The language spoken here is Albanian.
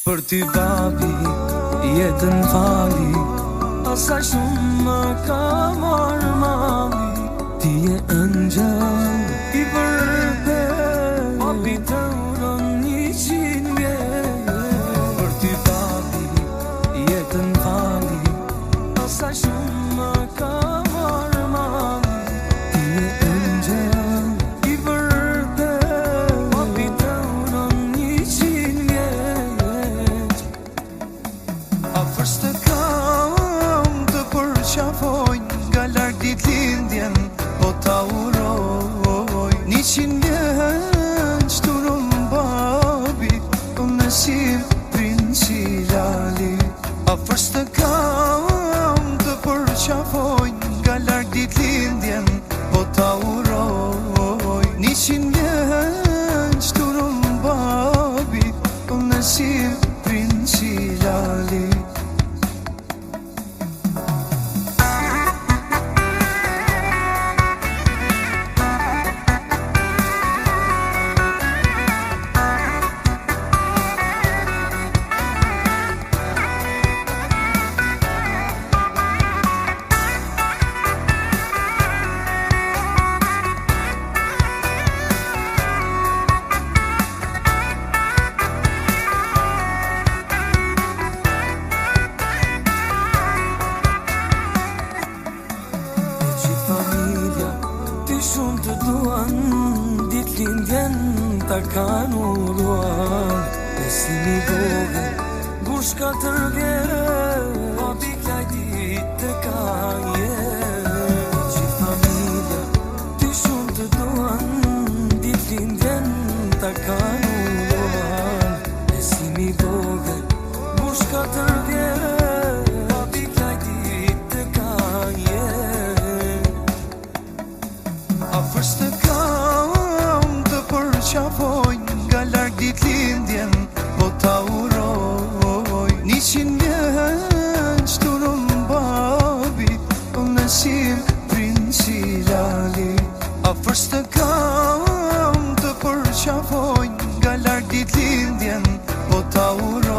Për ty babi, jetën fali, asaj shumë më ka marrë mali. Ti je ëngjël i vërtet, babi të uron 100 vjet. Për ty babi, jetën fali, asaj shumë më ka marrë mali. Ti je ëngjël i vërtet, babi të uron 100 vjet. Afër s'të kam të përqafoj, nga larg ditëlindjen po ta uroj. 100 vjeç t'uron babi, unë si princi Lali. Afër s'të kam të përqafoj, nga larg ditëlindjen po ta uroj. 100 vjeç t'uron babi, unë si princi Lali. Shumë të duan, ditëlindjen ta kanë uruan. E si një vogël, ngush 4 vjet, babi klaj ditë të ka jet. E që familja, ty shumë të duan, ditëlindjen ta kanë uruan. E si një vogël, ngush 4 vjet, babi klaj ditë të ka jet. Afër s'të kam të përqafoj, nga larg ditëlindjen po ta uroj. 100 vjeç t'uron babi, unë si princi Lali. Afër s'të kam të përqafoj, nga larg ditëlindjen po ta uroj.